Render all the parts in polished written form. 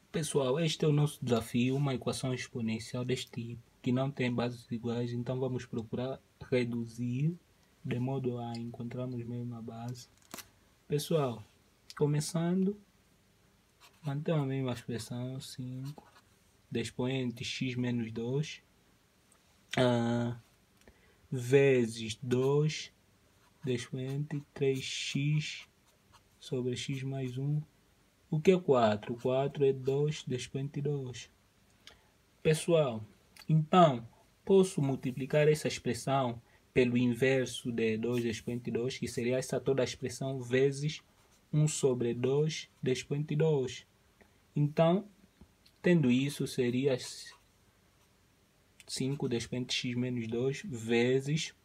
Pessoal, este é o nosso desafio, uma equação exponencial deste tipo, que não tem bases iguais, então vamos procurar reduzir de modo a encontrarmos mesmo a base. Pessoal, começando, mantemos a mesma expressão, 5, de expoente x menos 2, vezes 2, de expoente 3x sobre x mais 1. O que é 4? 4 é 2 de expoente 2. Pessoal, então, posso multiplicar essa expressão pelo inverso de 2 expoente 2, que seria essa toda a expressão vezes 1 sobre 2 expoente 2. Então, tendo isso, seria 5 expoente x menos 2 vezes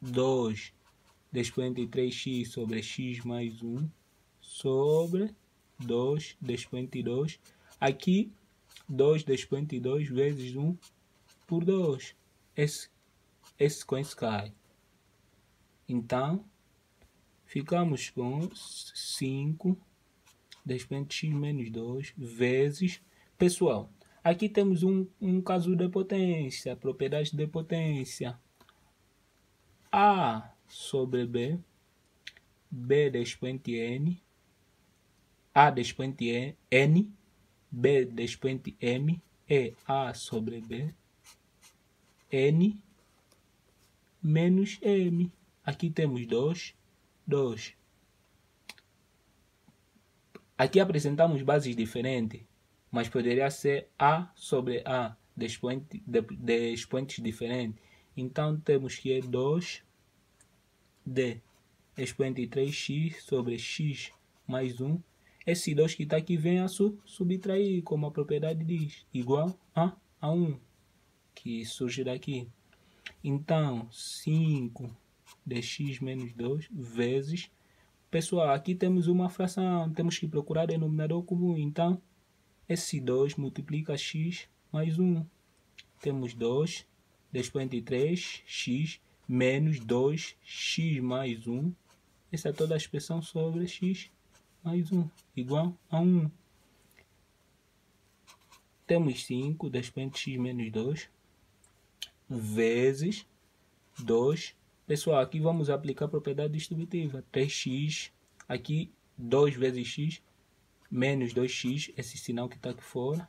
2 expoente 3x sobre x mais 1 sobre 2 expoente 2. Aqui, 2 expoente 2 vezes 1 por 2. Esse com esse cai. Então, ficamos com 5 expoente x menos 2 vezes... Pessoal, aqui temos um caso de potência, propriedade de potência. A sobre B, B expoente N, A expoente N, B expoente M, é A sobre B, N menos M. Aqui temos 2, 2. Aqui apresentamos bases diferentes, mas poderia ser A sobre A, de expoentes diferentes. Então temos que é 2 de expoente 3x sobre x mais 1. Esse 2 que está aqui vem a subtrair, como a propriedade diz, igual a 1, que surge daqui. Então, 5 de x menos 2 vezes... Pessoal, aqui temos uma fração, temos que procurar denominador comum. Então, esse 2 multiplica x mais 1. Temos 2 de expoente 3x menos 2x mais 1. Essa é toda a expressão sobre x mais 1, igual a 1. Temos 5 de expoente x menos 2 vezes 2. Pessoal, aqui vamos aplicar a propriedade distributiva. 3x, aqui 2 vezes x, menos 2x, esse sinal que está aqui fora.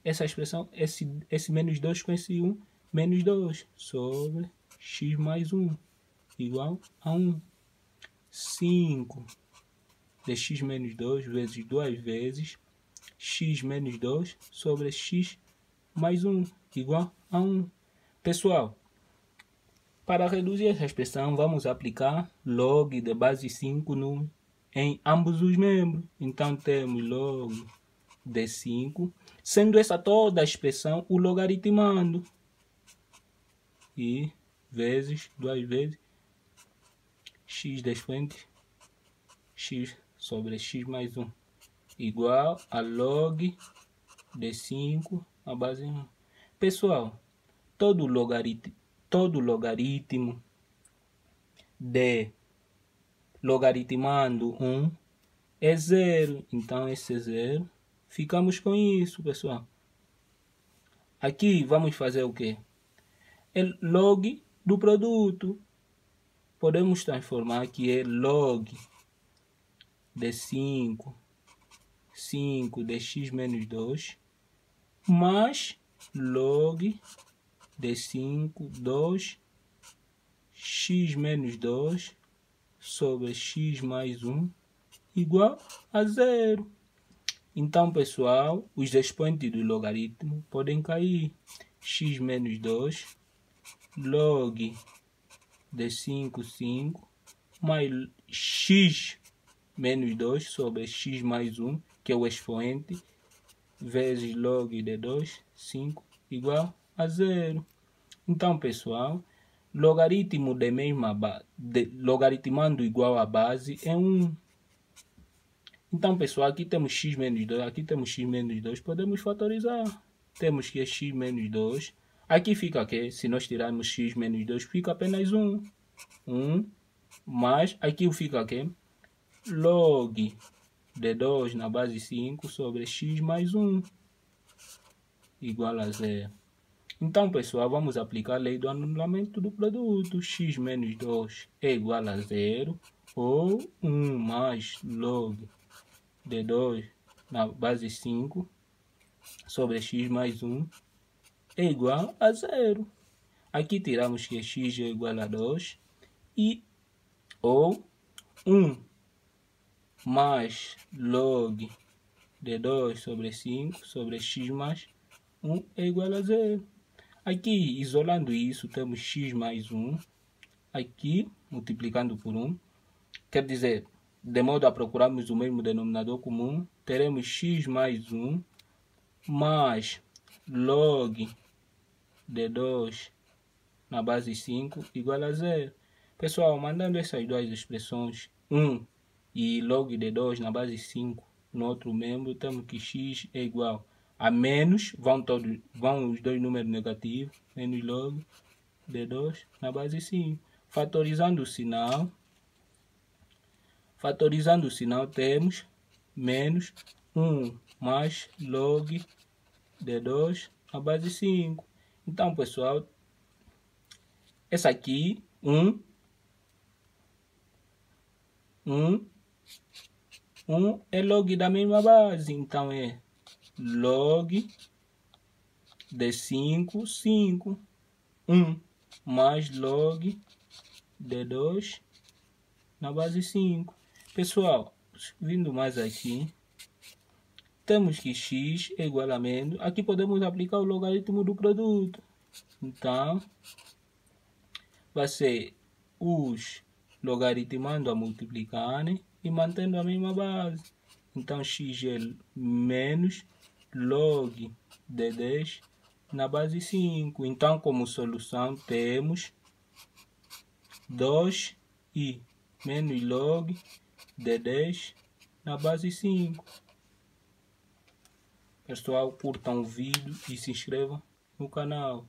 Essa expressão, esse menos 2 com esse 1, menos 2, sobre x mais 1, igual a 1. 5 de x menos 2 vezes 2 vezes x menos 2 sobre x mais 1, igual a 1. Pessoal, para reduzir essa expressão, vamos aplicar log de base 5 em ambos os membros. Então, temos log de 5, sendo essa toda a expressão o logaritmando. E vezes 2 vezes x de expoente x sobre x mais 1, igual a log de 5 a base 1. Pessoal, todo logaritmo de logaritmando 1 é 0. Então, esse é 0. Ficamos com isso, pessoal. Aqui vamos fazer o quê? É log do produto. Podemos transformar que é log de 5 de x menos 2 mais log de 5, 2, x menos 2 sobre x mais 1 igual a 0. Então, pessoal, os expoentes do logaritmo podem cair. X menos 2, log de 5, 5, mais x menos 2 sobre x mais 1, que é o expoente, vezes log de 2, 5, igual a 0. Então, pessoal, logaritmo de mesma base, logaritmando igual a base é 1. Então, pessoal, aqui temos x menos 2, aqui temos x menos 2, podemos fatorizar. Temos que é x menos 2. Aqui fica que, se nós tirarmos x menos 2, fica apenas 1. 1, mais, aqui fica que log de 2 na base 5 sobre x mais 1 igual a 0. Então, pessoal, vamos aplicar a lei do anulamento do produto. X menos 2 é igual a 0, ou 1 mais log de 2 na base 5 sobre x mais 1 é igual a 0. Aqui tiramos que x é igual a 2, ou 1 mais log de 2 sobre 5 sobre x mais 1 é igual a 0. Aqui, isolando isso, temos x mais 1. Aqui, multiplicando por 1. Quer dizer, de modo a procurarmos o mesmo denominador comum, teremos x mais 1 mais log de 2 na base 5 igual a 0. Pessoal, mandando essas duas expressões, 1 e log de 2 na base 5 no outro membro, temos que x é igual a menos, vão os dois números negativos, menos log de 2 na base 5. Fatorizando o sinal, temos menos 1 mais log de 2 na base 5. Então, pessoal, essa aqui, 1 é log da mesma base, então é log de 5, 5, 1 mais log de 2 na base 5. Pessoal, vindo mais aqui, temos que x é igual a menos. Aqui podemos aplicar o logaritmo do produto. Então, vai ser os logaritmando a multiplicarem e mantendo a mesma base. Então, x é menos log de 10 na base 5. Então, como solução, temos 2i menos log de 10 na base 5. Pessoal, curtam o vídeo e se inscrevam no canal.